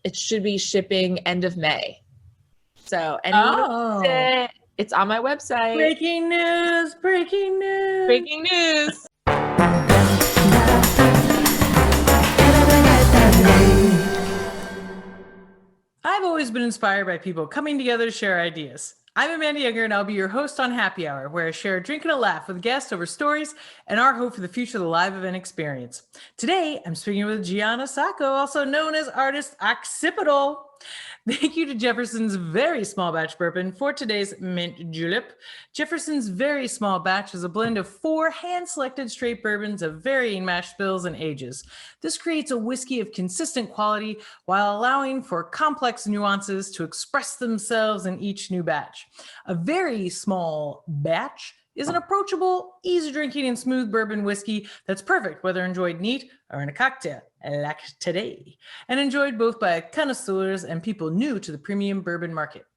it should be shipping end of May. So anyone who wants it, it's on my website. Breaking news, breaking news. Breaking news. I've always been inspired by people coming together to share ideas. I'm Amanda Younger, and I'll be your host on Happy Hour, where I share a drink and a laugh with guests over stories and our hope for the future of the live event experience. Today, I'm speaking with Giana Sacco, also known as artist Occipital. Thank you to Jefferson's Very Small Batch Bourbon for today's Mint Julep. Jefferson's Very Small Batch is a blend of 4 hand-selected straight bourbons of varying mash bills and ages. This creates a whiskey of consistent quality while allowing for complex nuances to express themselves in each new batch. A very small batch is an approachable, easy drinking, and smooth bourbon whiskey that's perfect whether enjoyed neat or in a cocktail, like today, and enjoyed both by connoisseurs and people new to the premium bourbon market.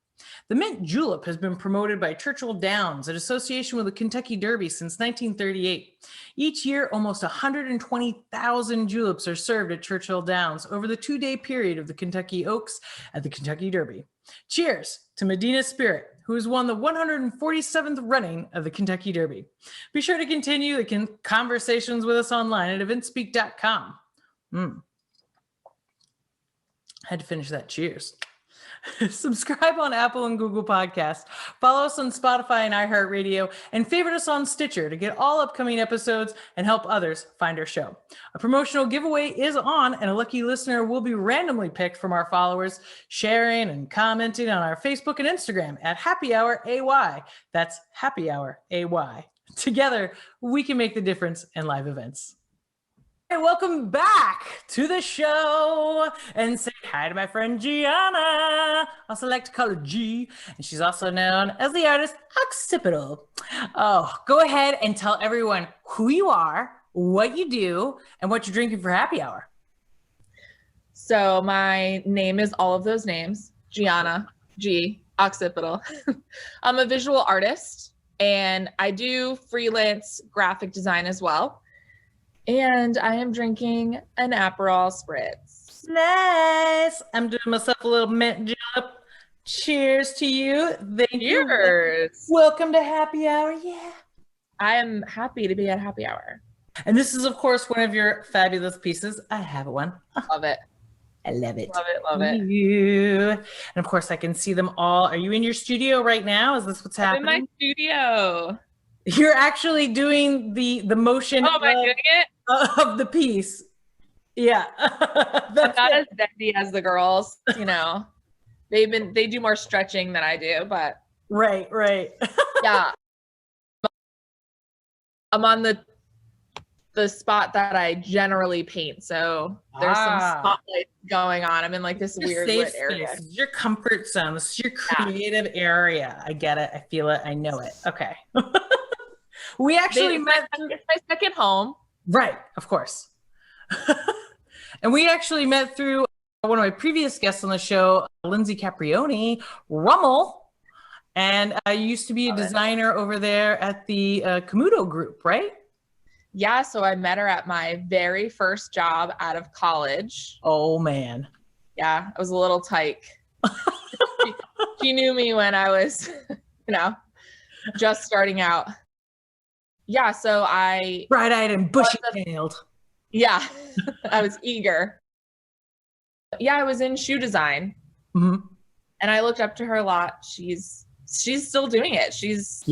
The Mint Julep has been promoted by Churchill Downs in association with the Kentucky Derby since 1938. Each year, almost 120,000 juleps are served at Churchill Downs over the 2-day period of the Kentucky Oaks at the Kentucky Derby. Cheers to Medina Spirit, who has won the 147th running of the Kentucky Derby. Be sure to continue the conversations with us online at EventSpeak.com. Had to finish that. Cheers. Subscribe on Apple and Google Podcasts. Follow us on Spotify and iHeartRadio, and favorite us on Stitcher to get all upcoming episodes and help others find our show. A promotional giveaway is on, and a lucky listener will be randomly picked from our followers, sharing and commenting on our Facebook and Instagram at Happy Hour AY. That's Happy Hour AY. Together, we can make the difference in live events. Hey, welcome back to the show, and say hi to my friend Giana. Also like to call her G, and she's also known as the artist Occipital. Oh, go ahead and tell everyone who you are, what you do, and what you're drinking for happy hour. So my name is all of those names, Giana, G, Occipital. I'm a visual artist, and I do freelance graphic design as well. And I am drinking an Aperol Spritz. Nice. I'm doing myself a little mint julep. Cheers to you. Thank you. Welcome to happy hour. Yeah. I am happy to be at happy hour. And this is, of course, one of your fabulous pieces. I have one. Love it. I love it. Love it. Love it. You. And of course, I can see them all. Are you in your studio right now? Is this what's happening? I'm in my studio. You're actually doing the motion. Oh, am I doing it? Of the piece. Yeah. I'm not as bendy as the girls, you know. They do more stretching than I do, but right. Yeah. I'm on the spot that I generally paint, so there's some spotlight going on. I'm in like this weird lit area. This is your comfort zone. This is your creative area. I get it. I feel it. I know it. Okay. We actually met. It's my second home. Right, of course. And we actually met through one of my previous guests on the show, Lindsay Caprioni, Rummel. And I used to be a designer over there at the Camuto group, right? Yeah, so I met her at my very first job out of college. Oh, man. Yeah, I was a little tyke. She knew me when I was, just starting out. Yeah, so I... Bright-eyed and bushy-tailed. Yeah, I was eager. Yeah, I was in shoe design. Mm-hmm. And I looked up to her a lot. She's still doing it. She's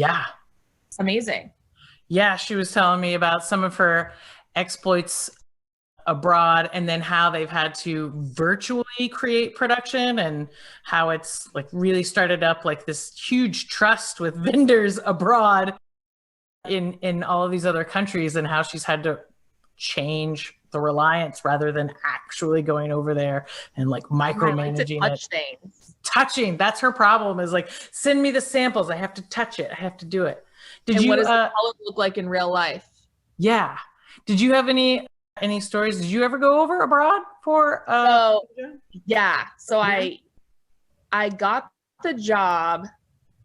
amazing. Yeah, she was telling me about some of her exploits abroad, and then how they've had to virtually create production, and how it's like really started up like this huge trust with vendors abroad in all of these other countries, and how she's had to change the reliance rather than actually going over there and like micromanaging it. Touching, that's her problem, is like, send me the samples, I have to touch it, I have to do it. What does the color look like in real life? Yeah. Did you have any stories? Did you ever go over abroad for So I got the job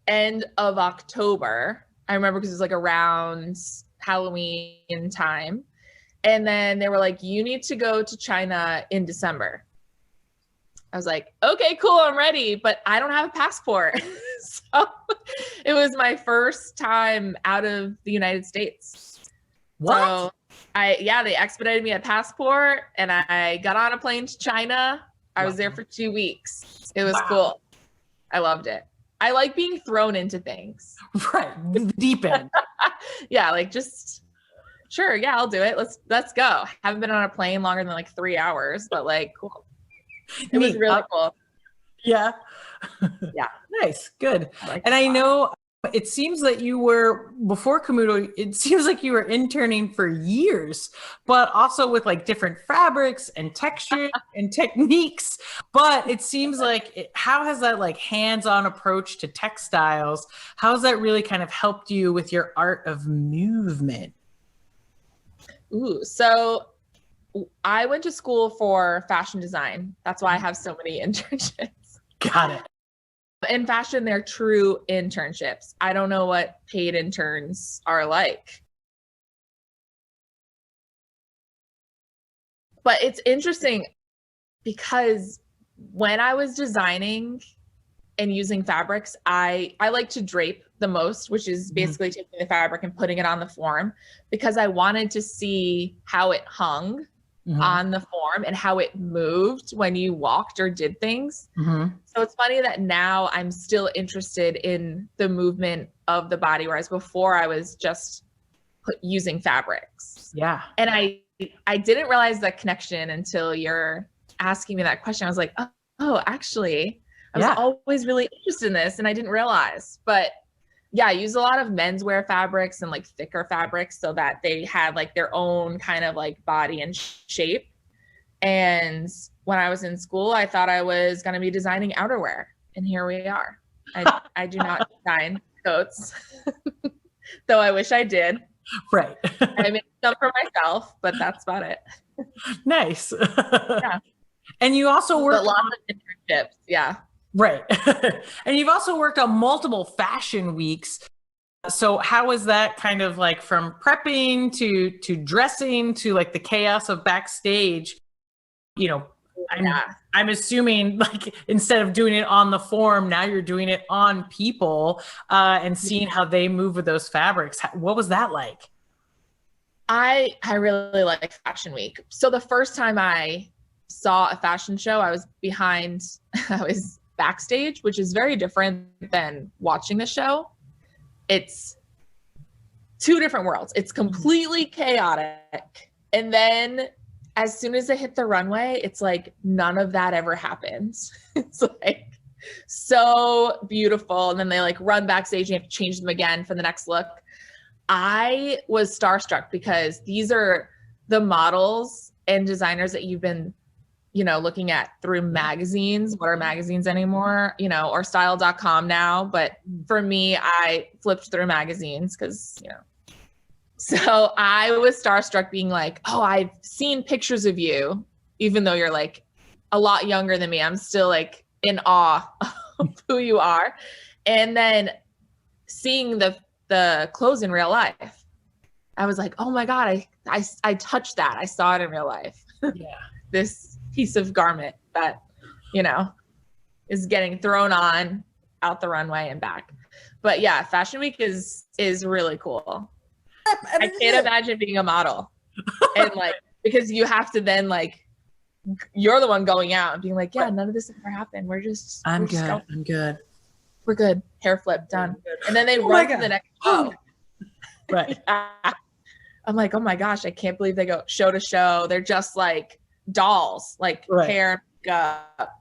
end of October. I remember because it was like around Halloween time. And then they were like, you need to go to China in December. I was like, okay, cool, I'm ready, but I don't have a passport. So it was my first time out of the United States. What? So they expedited me a passport and I got on a plane to China. I was there for 2 weeks. It was cool. I loved it. I like being thrown into things. Right. Deep end. Yeah, like just sure, yeah, I'll do it. Let's go. Haven't been on a plane longer than like 3 hours, but like cool. It was really cool. Yeah. Yeah. Nice. Good. And I know it seems that you were, before Camuto, it seems like you were interning for years, but also with like different fabrics and textures and techniques. But it seems like, how has that like hands-on approach to textiles, how has that really kind of helped you with your art of movement? Ooh, so I went to school for fashion design. That's why I have so many internships. Got it. In fashion, they're true internships. I don't know what paid interns are like. But it's interesting because when I was designing and using fabrics, I like to drape the most, which is basically taking the fabric and putting it on the form, because I wanted to see how it hung on the form and how it moved when you walked or did things. So it's funny that now I'm still interested in the movement of the body, whereas before I was just using fabrics. Yeah. And I didn't realize that connection until you're asking me that question. I was like, oh, actually, I was always really interested in this and I didn't realize. But yeah, I use a lot of menswear fabrics and like thicker fabrics so that they had like their own kind of like body and shape. And when I was in school, I thought I was going to be designing outerwear. And here we are. I do not design coats, though I wish I did. Right. I made some for myself, but that's about it. Nice. Yeah. And you also work lots of internships. Yeah. Right. And you've also worked on multiple fashion weeks. So how is that kind of like from prepping to dressing to like the chaos of backstage? You know, I'm assuming like instead of doing it on the form, now you're doing it on people and seeing how they move with those fabrics. What was that like? I really like Fashion Week. So the first time I saw a fashion show, I was backstage, which is very different than watching the show. It's two different worlds. It's completely chaotic. And then as soon as I hit the runway, it's like none of that ever happens. It's like so beautiful. And then they like run backstage and you have to change them again for the next look. I was starstruck because these are the models and designers that you've been looking at through magazines. What are magazines anymore? Or style.com now. But for me, I flipped through magazines because, so I was starstruck being like, oh, I've seen pictures of you, even though you're like a lot younger than me. I'm still like in awe of who you are. And then seeing the clothes in real life, I was like, oh my God, I touched that. I saw it in real life. Yeah. This piece of garment that is getting thrown on out the runway and back. But yeah, Fashion Week is really cool. I can't imagine being a model and like because you have to then like you're the one going out and being like, yeah, none of this ever happened. I'm good. We're good. Hair flip done. And then they run to the next show. Right. I'm like, oh my gosh, I can't believe they go show to show. They're just like dolls, like hair, makeup.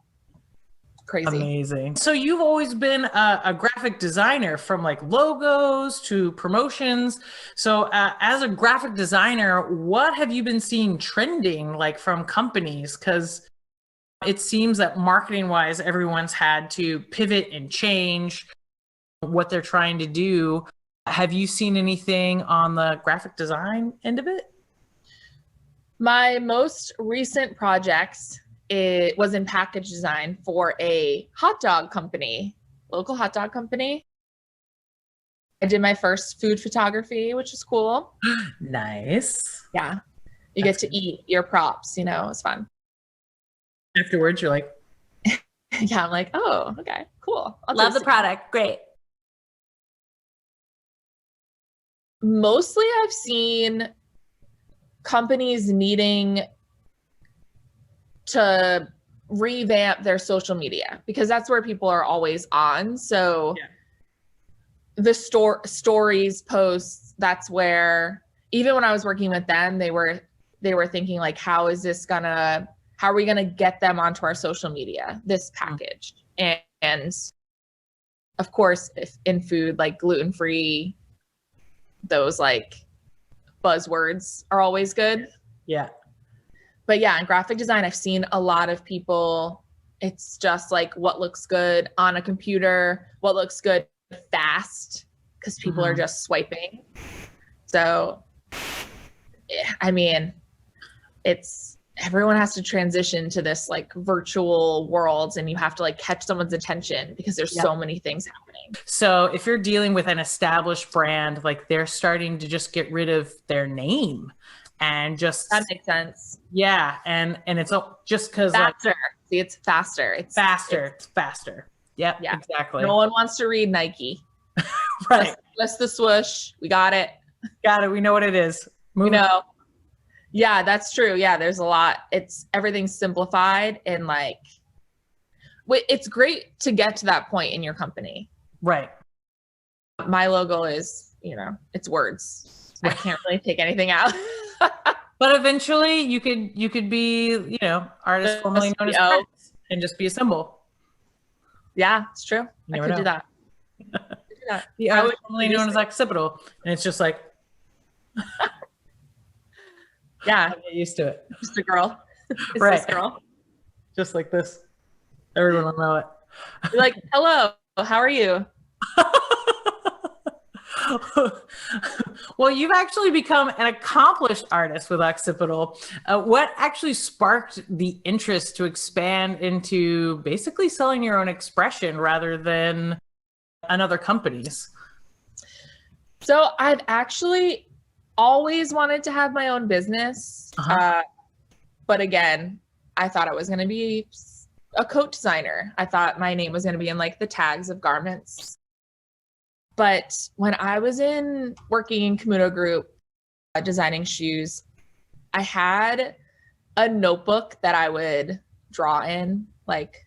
Crazy. Amazing. So you've always been a graphic designer from like logos to promotions. So as a graphic designer, what have you been seeing trending like from companies? Because it seems that marketing wise, everyone's had to pivot and change what they're trying to do. Have you seen anything on the graphic design end of it? My most recent project was in package design for a hot dog company, local hot dog company. I did my first food photography, which is cool. Nice. Yeah. You get to eat your props, it's fun. Afterwards, you're like, Yeah, I'm like, oh, okay, cool. Love the product. Great. Mostly I've seen companies needing to revamp their social media because that's where people are always on. So the stories posts, that's where, even when I was working with them, they were thinking like, how are we gonna get them onto our social media, this package? And of course, if in food, like gluten-free, those like buzzwords are always good. Yeah. But yeah, in graphic design, I've seen a lot of people, it's just like what looks good on a computer, what looks good fast, because people are just swiping. So, I mean, everyone has to transition to this like virtual world, and you have to like catch someone's attention because there's so many things happening. So if you're dealing with an established brand, like they're starting to just get rid of their name and just. That makes sense. Yeah. And it's just because faster. See, it's faster. It's faster. Yep. Yeah, exactly. No one wants to read Nike. Right. Just the swoosh. We got it. We know what it is. Yeah, that's true. Yeah, there's a lot. Everything's simplified, and like, it's great to get to that point in your company. Right. My logo is, it's words. I can't really take anything out. But eventually you could be, artist formerly known as Prince and just be a symbol. Yeah, it's true. I could do that. The artist formerly known as Occipital. And it's just like, yeah, get used to it. Just a girl. Right. This girl. Just like this. Everyone will know it. You're like, hello, how are you? Well, you've actually become an accomplished artist with Occipital. What actually sparked the interest to expand into basically selling your own expression rather than another company's? So I've actually always wanted to have my own business. But again, I thought I was going to be a coat designer. I thought my name was going to be in like the tags of garments. But when I was working in Camuto Group, designing shoes, I had a notebook that I would draw in like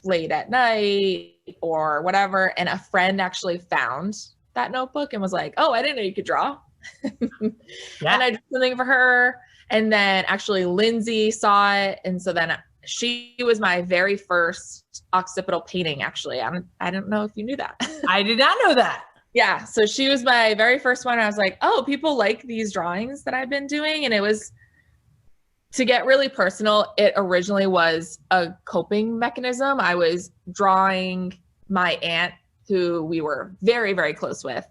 late at night or whatever. And a friend actually found that notebook and was like, oh, I didn't know you could draw. And I did something for her. And then actually Lindsay saw it. And so then she was my very first occipital painting, actually. I don't know if you knew that. I did not know that. Yeah. So she was my very first one. I was like, oh, people like these drawings that I've been doing. And it was, to get really personal, it originally was a coping mechanism. I was drawing my aunt, who we were very, very close with,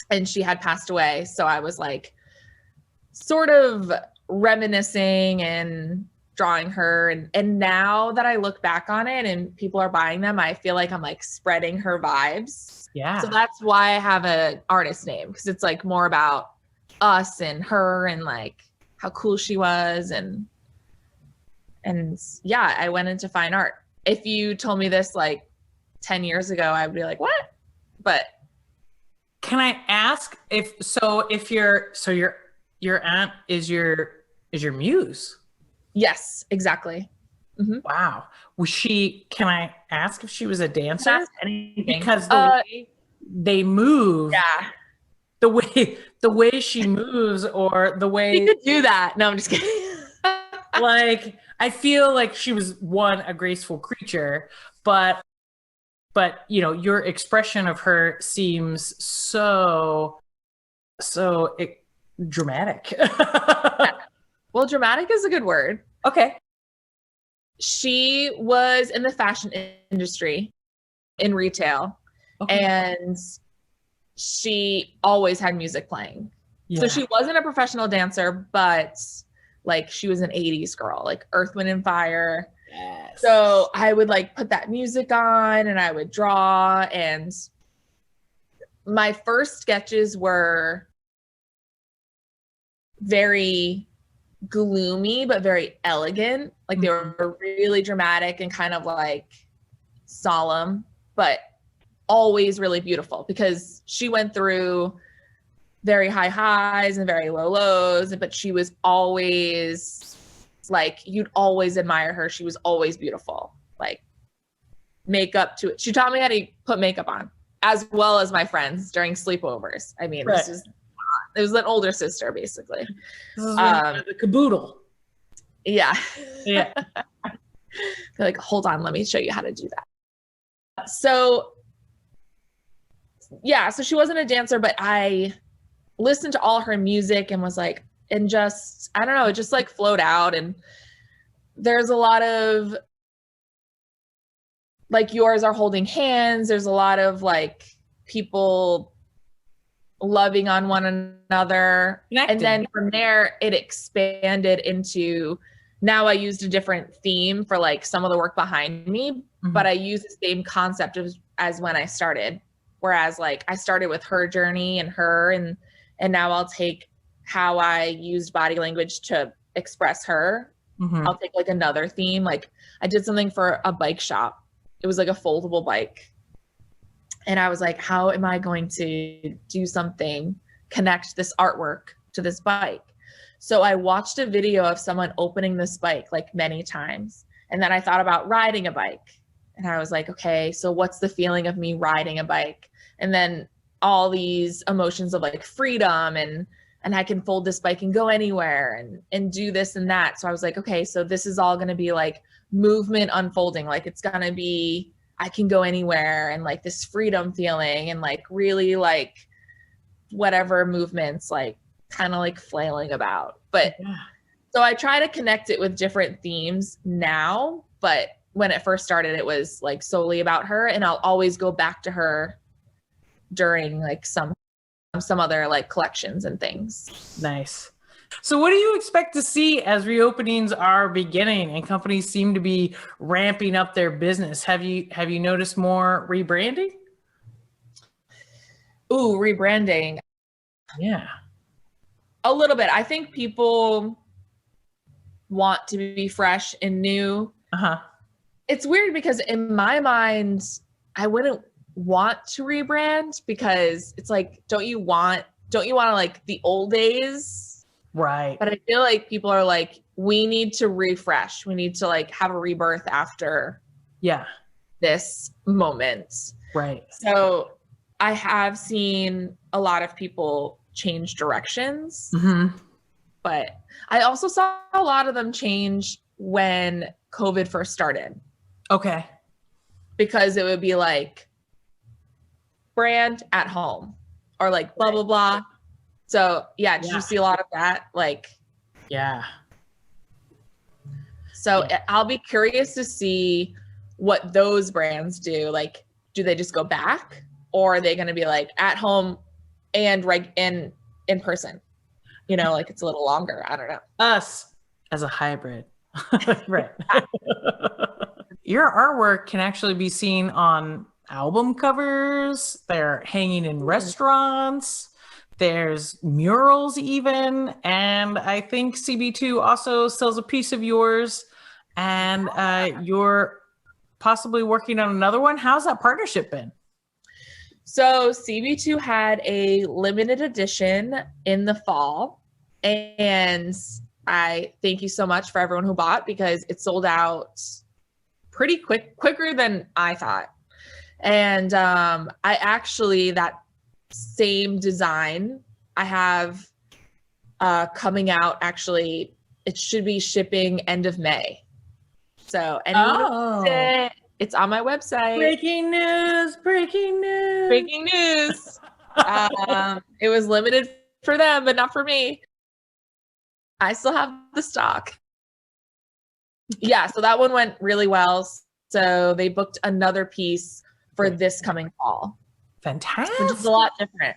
and she had passed away. So I was like sort of reminiscing and drawing her. And now that I look back on it and people are buying them, I feel like I'm like spreading her vibes. Yeah. So that's why I have an artist name, because it's like more about us and her and like how cool she was. And yeah, I went into fine art. If you told me this like 10 years ago, I'd be like, what? But can I ask if your aunt is your muse? Yes, exactly. Mm-hmm. Wow. Can I ask if she was a dancer? Ask anything. Because the way they move. Yeah. The way she moves, or the way she could do that. No, I'm just kidding. Like, I feel like she was a graceful creature, but your expression of her seems so dramatic. Well, dramatic is a good word. Okay. She was in the fashion industry, in retail, and she always had music playing. Yeah. So she wasn't a professional dancer, but like she was an 80s girl, like Earth, Wind and Fire. Yes. So I would like put that music on and I would draw, and my first sketches were very gloomy, but very elegant. Like they were really dramatic and kind of like solemn, but always really beautiful because she went through very high highs and very low lows, but she was always like, you'd always admire her. She was always beautiful. Like makeup to it. She taught me how to put makeup on as well as my friends during sleepovers. I mean, Right. it was an older sister basically. This is the caboodle. Yeah. Yeah. They're like, hold on, let me show you how to do that. So yeah, so she wasn't a dancer, but I listened to all her music and was like, and just, I don't know, it just like flowed out. And there's a lot of like, yours are holding hands. There's a lot of like people loving on one another. Connected. And then from there, it expanded into, now I used a different theme for like some of the work behind me, but I used the same concept as when I started. Whereas like I started with her journey and her, and now I'll take how I used body language to express her. I'll take like another theme. Like I did something for a bike shop. It was like a foldable bike. And I was like, how am I going to do something, connect this artwork to this bike? So I watched a video of someone opening this bike like many times. And then I thought about riding a bike. And I was like, okay, so what's the feeling of me riding a bike? And then all these emotions of like freedom and I can fold this bike and go anywhere and do this and that. So I was like, okay, so this is all going to be like movement unfolding. Like it's going to be, I can go anywhere and like this freedom feeling and like really like whatever movements, like kind of like flailing about. But so I try to connect it with different themes now, but when it first started, it was like solely about her, and I'll always go back to her during like some other like collections and things. Nice. So what do you expect to see as reopenings are beginning and companies seem to be ramping up their business? Have you noticed more rebranding? Ooh, rebranding. Yeah. A little bit. I think people want to be fresh and new. It's weird because in my mind, I wouldn't want to rebrand because it's like, don't you want to like the old days? Right. But I feel like people are like, we need to refresh. We need to like have a rebirth after this moment. Right. So I have seen a lot of people change directions, but I also saw a lot of them change when COVID first started. Okay. Because it would be like brand at home or like blah, blah, blah. So yeah, did you see a lot of that? Like, so I'll be curious to see what those brands do. Like, do they just go back or are they going to be like at home and in person? You know, like it's a little longer. I don't know. Us as a hybrid. Right. Your artwork can actually be seen on album covers. They're hanging in restaurants. There's murals even. And I think CB2 also sells a piece of yours. And you're possibly working on another one. How's that partnership been? So CB2 had a limited edition in the fall. And I thank you so much for everyone who bought because it sold out pretty quicker than I thought. And I actually, that same design I have coming out, actually, it should be shipping end of May. So anyone it's on my website. Breaking news. It was limited for them, but not for me. I still have the stock. Yeah, so that one went really well. So they booked another piece for this coming fall. Fantastic. Which is a lot different.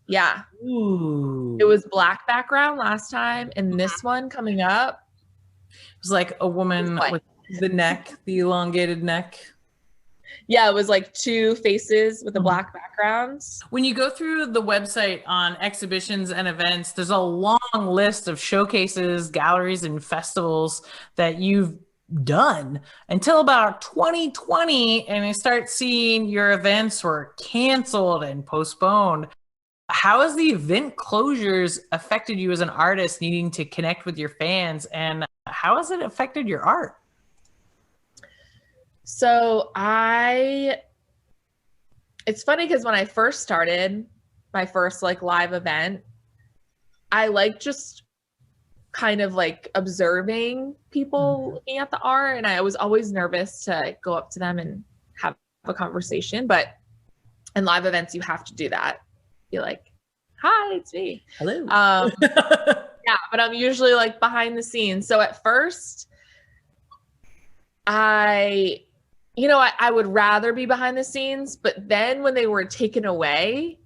Yeah. Ooh. It was black background last time, and this one coming up. It was like a woman with the neck, the elongated neck. Yeah, it was like two faces with a black background. When you go through the website on exhibitions and events, there's a long list of showcases, galleries, and festivals that you've done until about 2020, and I start seeing your events were canceled and postponed. How has the event closures affected you as an artist needing to connect with your fans, and how has it affected your art? So it's funny because when I first started my first like live event, I like just kind of like observing people looking at the art, and I was always nervous to go up to them and have a conversation. But in live events, you have to do that. Be like, "Hi, it's me." Hello. Yeah, but I'm usually like behind the scenes. So at first, I would rather be behind the scenes, but then when they were taken away,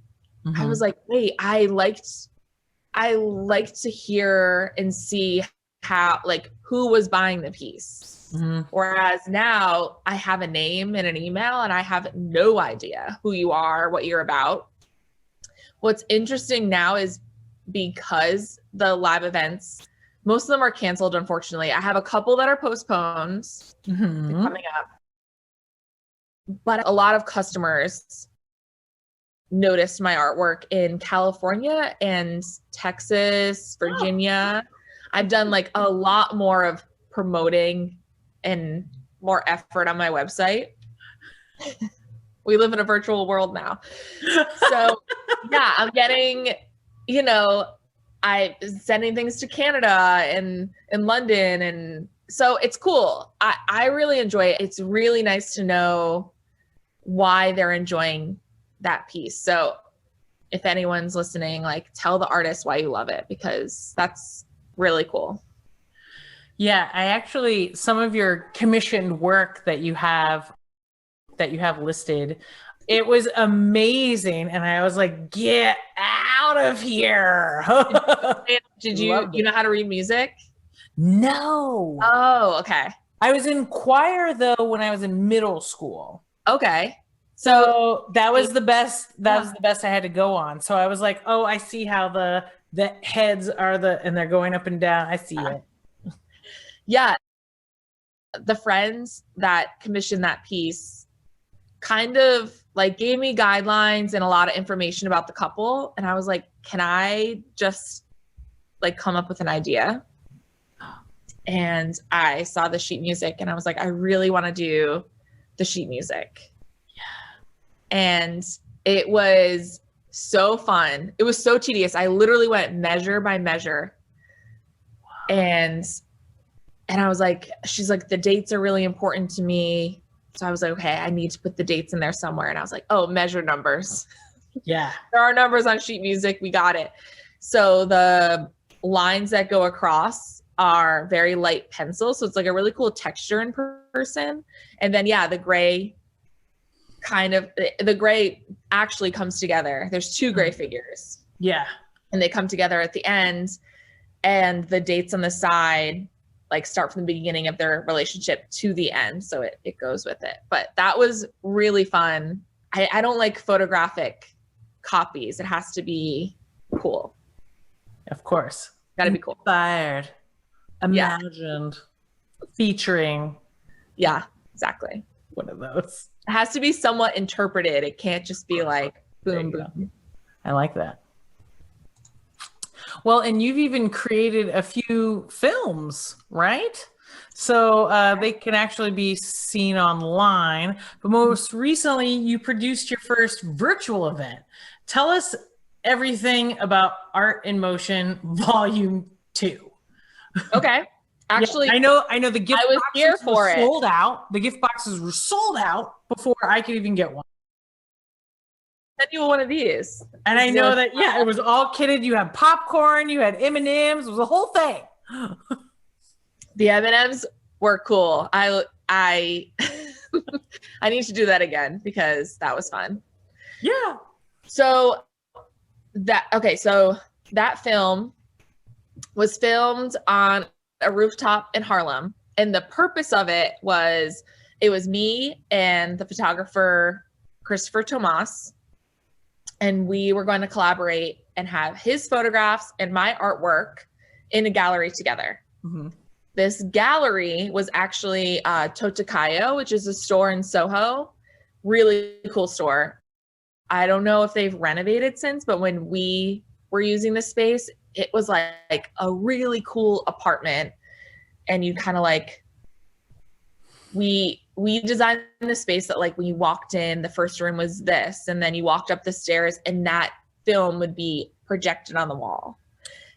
I was like, wait, I liked to hear and see how, like, who was buying the piece. Whereas now I have a name and an email and I have no idea who you are, what you're about. What's interesting now is because the live events, most of them are canceled, unfortunately. I have a couple that are postponed coming up. But a lot of customers noticed my artwork in California and Texas, Virginia. I've done like a lot more of promoting and more effort on my website. We live in a virtual world now. So yeah, I'm getting, I'm sending things to Canada and London. And so it's cool. I really enjoy it. It's really nice to know why they're enjoying that piece. So if anyone's listening, like, tell the artist why you love it, because that's really cool. Yeah, some of your commissioned work that you have listed, it was amazing. And I was like, get out of here. Did you know how to read music? No. Oh, okay. I was in choir though when I was in middle school. Okay. So that was the best. That was the best I had to go on. So I was like, oh, I see how the heads are and they're going up and down. I see it. Yeah. The friends that commissioned that piece kind of like gave me guidelines and a lot of information about the couple. And I was like, can I just like come up with an idea? And I saw the sheet music and I was like, I really want to do the sheet music. And it was so fun. It was so tedious. I literally went measure by measure. Wow. And I was like, she's like, the dates are really important to me. So I was like, okay, I need to put the dates in there somewhere. And I was like, oh, measure numbers. Yeah. There are numbers on sheet music. We got it. So the lines that go across are very light pencil. So it's like a really cool texture in person. And then, yeah, the gray actually comes together. There's two gray figures. Yeah. And they come together at the end, and the dates on the side like start from the beginning of their relationship to the end. So it goes with it. But that was really fun. I don't like photographic copies. It has to be cool. Of course. Gotta be cool. Inspired. Imagined. Yeah. Featuring. Yeah, exactly. One of those. It has to be somewhat interpreted. It can't just be like boom, boom. I like that. Well, and you've even created a few films, right? So they can actually be seen online. But most recently, you produced your first virtual event. Tell us everything about Art in Motion Volume 2. Okay. Actually, yeah, I know the gift boxes were sold out. The gift boxes were sold out before I could even get one. Send you one of these. And I know that, yeah, it was all kitted. You had popcorn, you had M&Ms, it was a whole thing. The M&Ms were cool. I I need to do that again because that was fun. Yeah. So that film was filmed on a rooftop in Harlem. And the purpose of it was me and the photographer, Christopher Tomas. And we were going to collaborate and have his photographs and my artwork in a gallery together. Mm-hmm. This gallery was actually Totokayo, which is a store in Soho. Really cool store. I don't know if they've renovated since, but when we were using the space, it was like a really cool apartment. And you kind of like, we designed the space that like when you walked in, the first room was this, and then you walked up the stairs and that film would be projected on the wall.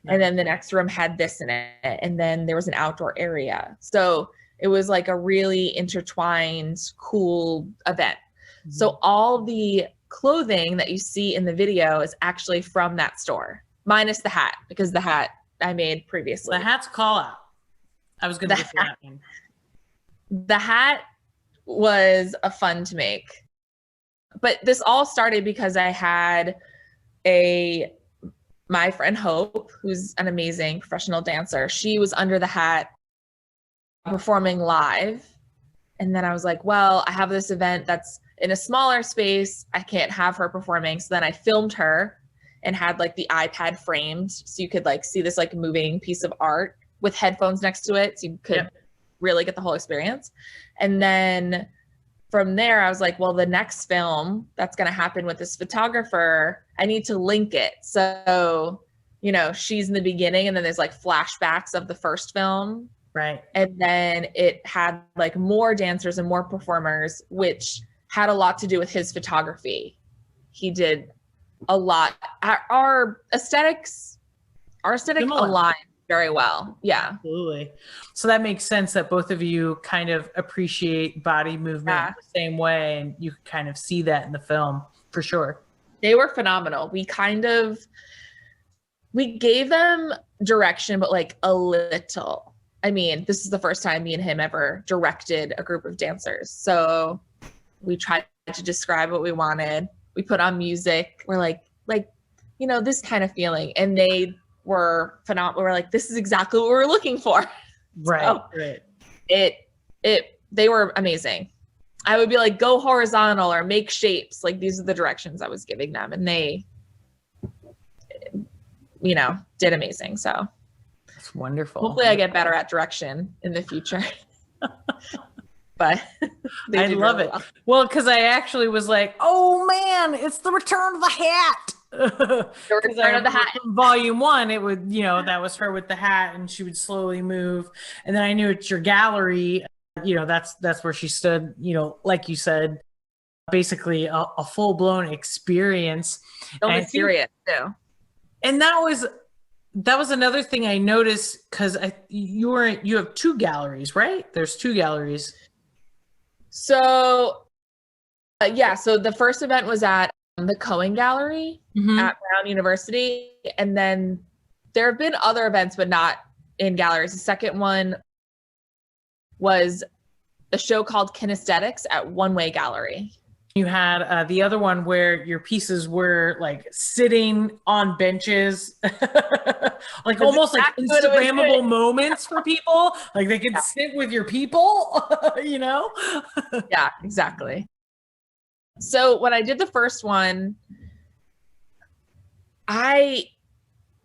And then the next room had this in it. And then there was an outdoor area. So it was like a really intertwined, cool event. Mm-hmm. So all the clothing that you see in the video is actually from that store, minus the hat, because the hat I made previously. The hat's call out. I was going to get to that one. The hat was a fun to make. But this all started because I had my friend Hope, who's an amazing professional dancer. She was under the hat performing live. And then I was like, well, I have this event that's in a smaller space. I can't have her performing. So then I filmed her and had like the iPad framed so you could like see this like moving piece of art with headphones next to it. So you could really get the whole experience. And then from there, I was like, well, the next film that's going to happen with this photographer, I need to link it. So, you know, she's in the beginning and then there's like flashbacks of the first film. Right. And then it had like more dancers and more performers, which had a lot to do with his photography. He did a lot. Our aesthetic aligned very well. Yeah. Absolutely. So that makes sense that both of you kind of appreciate body movement the same way, and you kind of see that in the film for sure. They were phenomenal. We gave them direction, but like a little. I mean, this is the first time me and him ever directed a group of dancers. So we tried to describe what we wanted. We put on music. We're like, you know, this kind of feeling. And they were phenomenal. We're like, this is exactly what we're looking for. Right. So right. They were amazing. I would be like, go horizontal or make shapes. Like these are the directions I was giving them. And they, you know, did amazing. So it's wonderful. Hopefully I get better at direction in the future. But I love it. Well, because I actually was like, oh man, it's the return of the hat. The return of the hat. Volume 1, it would, you know, that was her with the hat and she would slowly move. And then I knew it's your gallery, you know, that's where she stood, you know, like you said, basically a full-blown experience. Film experience too. And that was another thing I noticed, because you have 2 galleries, right? There's 2 galleries. So, so the first event was at the Cohen Gallery at Brown University. And then there have been other events, but not in galleries. The second one was a show called Kinesthetics at One Way Gallery. You had the other one where your pieces were like sitting on benches, like almost like Instagrammable moments for people. Like they could sit with your people, you know? Yeah, exactly. So when I did the first one,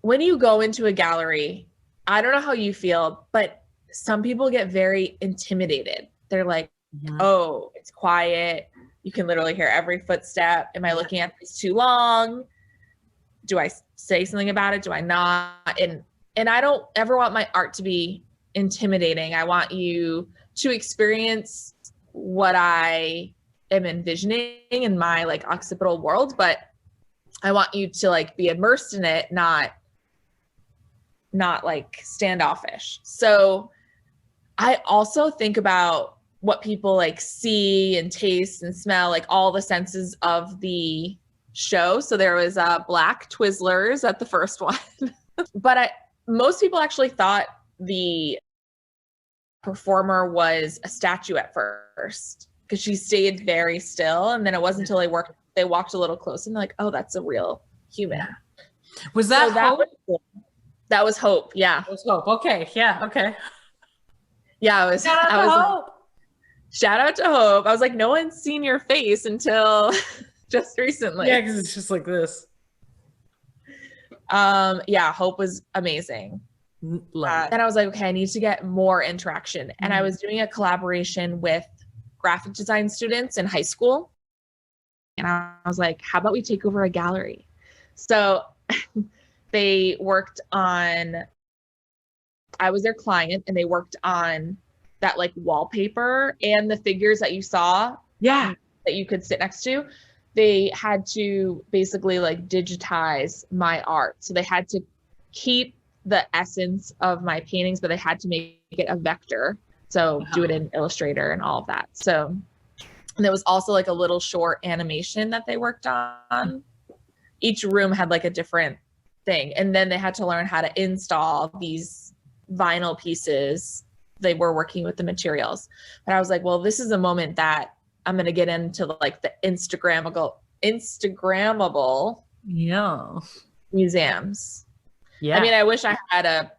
when you go into a gallery, I don't know how you feel, but some people get very intimidated. They're like, oh, it's quiet. You can literally hear every footstep. Am I looking at this too long? Do I say something about it? Do I not? And I don't ever want my art to be intimidating. I want you to experience what I am envisioning in my like occipital world, but I want you to like be immersed in it, not like standoffish. So I also think about what people like see and taste and smell, like all the senses of the show. So there was black Twizzlers at the first one, but most people actually thought the performer was a statue at first because she stayed very still. And then it wasn't until they walked a little closer and they're like, oh, that's a real human. Was that Hope? That was Hope. Yeah. It was Hope. Okay. Yeah. Okay. Yeah. Shout out to Hope. I was like, no one's seen your face until just recently. Yeah, because it's just like this. Yeah, Hope was amazing. Love it. Then I was like, okay, I need to get more interaction. And I was doing a collaboration with graphic design students in high school. And I was like, how about we take over a gallery? So they worked on, I was their client, and they worked on that like wallpaper and the figures that you saw. Yeah. That you could sit next to. They had to basically like digitize my art. So they had to keep the essence of my paintings, but they had to make it a vector. So do it in Illustrator and all of that. So, and there was also like a little short animation that they worked on. Each room had like a different thing. And then they had to learn how to install these vinyl pieces. They were working with the materials. But I was like, well, this is a moment that I'm going to get into like the Instagrammable museums. Yeah. I mean, I wish I had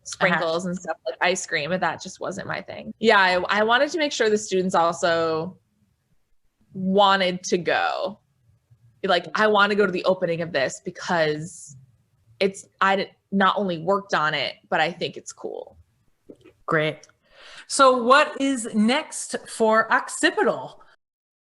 sprinkles and stuff like ice cream, but that just wasn't my thing. Yeah. I wanted to make sure the students also wanted to go. Like, I want to go to the opening of this because I not only worked on it, but I think it's cool. Great. So what is next for Occipital?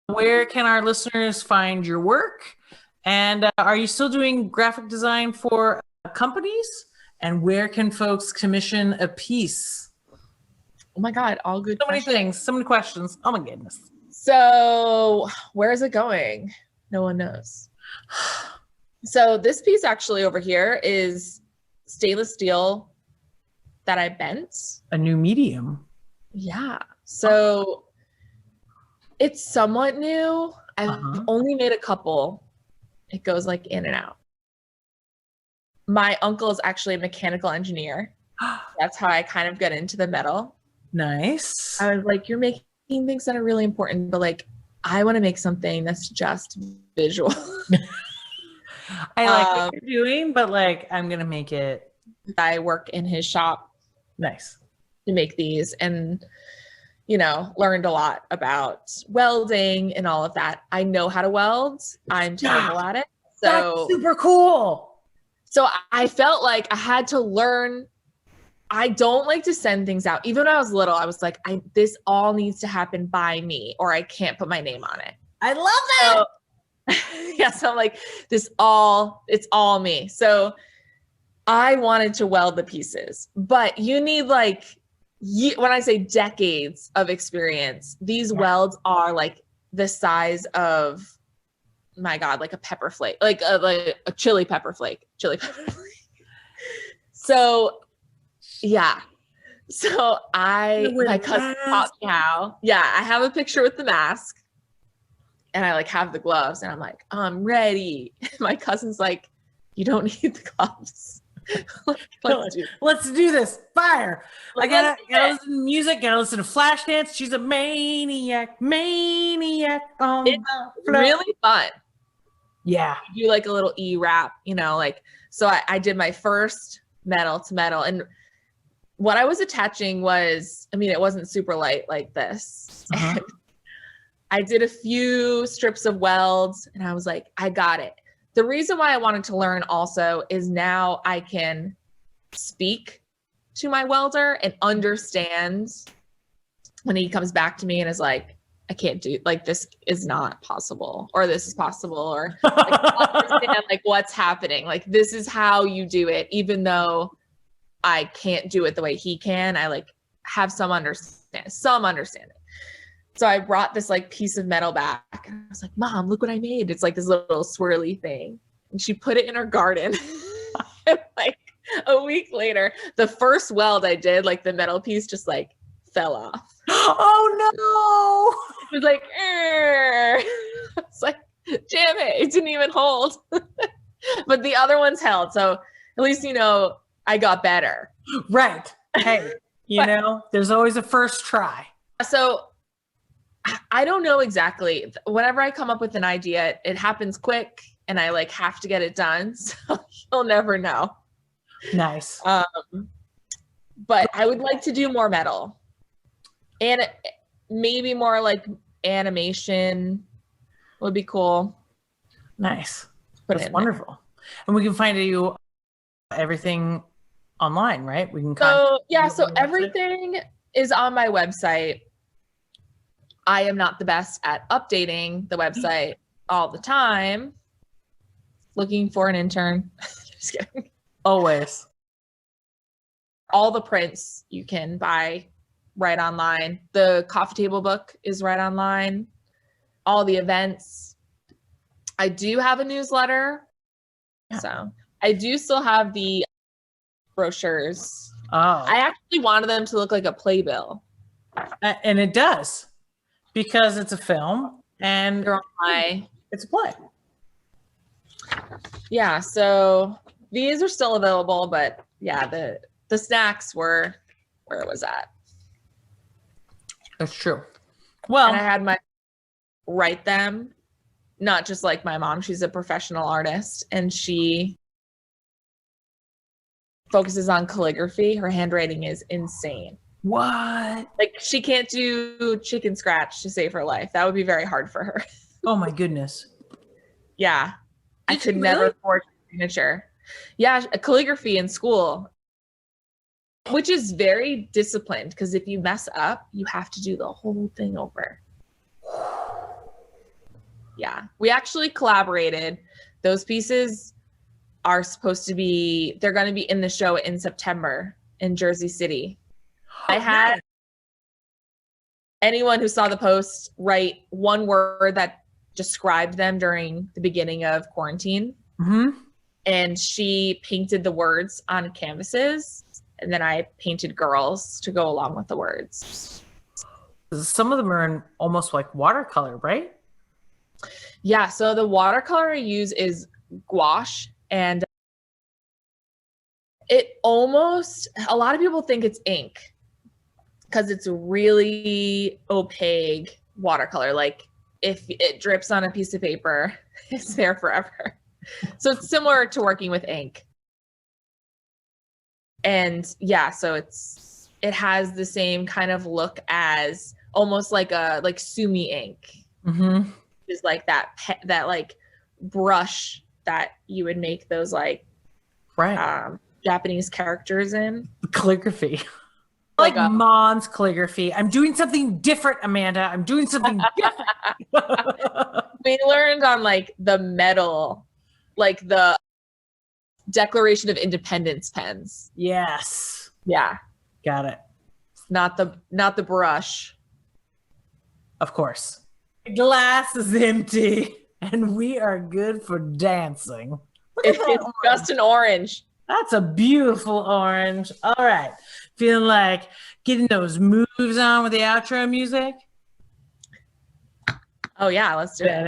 Where can our listeners find your work? And are you still doing graphic design for companies? And where can folks commission a piece? Oh my God, all good. So many things, so many questions. Oh my goodness. So where is it going? No one knows. So this piece actually over here is stainless steel that I bent. A new medium. Yeah. So it's somewhat new. I've only made a couple. It goes like in and out. My uncle is actually a mechanical engineer. That's how I kind of got into the metal. Nice. I was like, you're making things that are really important, but like, I want to make something that's just visual. I like what you're doing, but like, I'm going to make it. I work in his shop. Nice. To make these, and learned a lot about welding and all of that. I know how to weld. I'm terrible at it. So that's super cool. So I felt like I had to learn. I don't like to send things out. Even when I was little, I was like, this all needs to happen by me, or I can't put my name on it. I love that. Yeah, so I'm like, it's all me. So I wanted to weld the pieces, but you need like, when I say decades of experience, these welds are like the size of, my God, like a pepper flake, like a chili pepper flake. So yeah. So my cousin taught me how. Yeah, I have a picture with the mask, and I like have the gloves, and I'm like, I'm ready. My cousin's like, you don't need the gloves. Let's do this. Fire. I gotta listen to music, gotta listen to Flashdance. She's a maniac on it's really fun. Yeah. You do like a little E-rap, so I did my first metal to metal, and what I was attaching was, it wasn't super light like this. And I did a few strips of welds, and I was like, I got it. The reason why I wanted to learn also is now I can speak to my welder and understand when he comes back to me and is like, I can't do, like, this is not possible, or this is possible, or like, understand like what's happening. Like, this is how you do it. Even though I can't do it the way he can, I like have some understanding. So I brought this like piece of metal back, and I was like, Mom, look what I made. It's like this little swirly thing. And she put it in her garden. And like a week later, the first weld I did, like the metal piece just like fell off. Oh no. It was like, it's like, damn it didn't even hold. But the other ones held. So at least, I got better. Right. Hey, there's always a first try. So I don't know exactly. Whenever I come up with an idea, it happens quick, and I like have to get it done. So you'll never know. Nice. But I would like to do more metal, and maybe more like animation would be cool. Nice. That's wonderful. And we can find you everything online, right? We can So website. everything is on my website. I am not the best at updating the website all the time. Looking for an intern. Just kidding. Always. All the prints you can buy right online. The coffee table book is right online. All the events. I do have a newsletter. Yeah. So I do still have the brochures. Oh. I actually wanted them to look like a playbill. And it does, because it's a film and it's a play. Yeah, so these are still available, but yeah, the snacks were where it was at. That's true. Well, and I had my write them, not just like my mom. She's a professional artist and she focuses on calligraphy. Her handwriting is insane. What? Like she can't do chicken scratch to save her life. That would be very hard for her. Oh my goodness. Yeah. I Did could you never really? forge a signature. Yeah, calligraphy in school, which is very disciplined because if you mess up, you have to do the whole thing over. Yeah, we actually collaborated. Those pieces are supposed to be, they're going to be in the show in September in Jersey City. I had anyone who saw the post write one word that described them during the beginning of quarantine. Mm-hmm. And she painted the words on canvases. And then I painted girls to go along with the words. Some of them are in almost like watercolor, right? Yeah, so the watercolor I use is gouache. And it almost, a lot of people think it's ink because it's really opaque watercolor. Like if it drips on a piece of paper, it's there forever. So it's similar to working with ink. And yeah, so it has the same kind of look as almost like sumi ink. Mm-hmm. Is like that like brush that you would make those like Japanese characters in. Calligraphy. Like mom's calligraphy. I'm doing something different, Amanda. I'm doing something different. We learned on like the metal, like the Declaration of Independence pens. Yes. Yeah. Got it. Not the brush. Of course. The glass is empty and we are good for dancing. It's just an orange. That's a beautiful orange. All right. Feeling like getting those moves on with the outro music? Oh yeah, let's do it.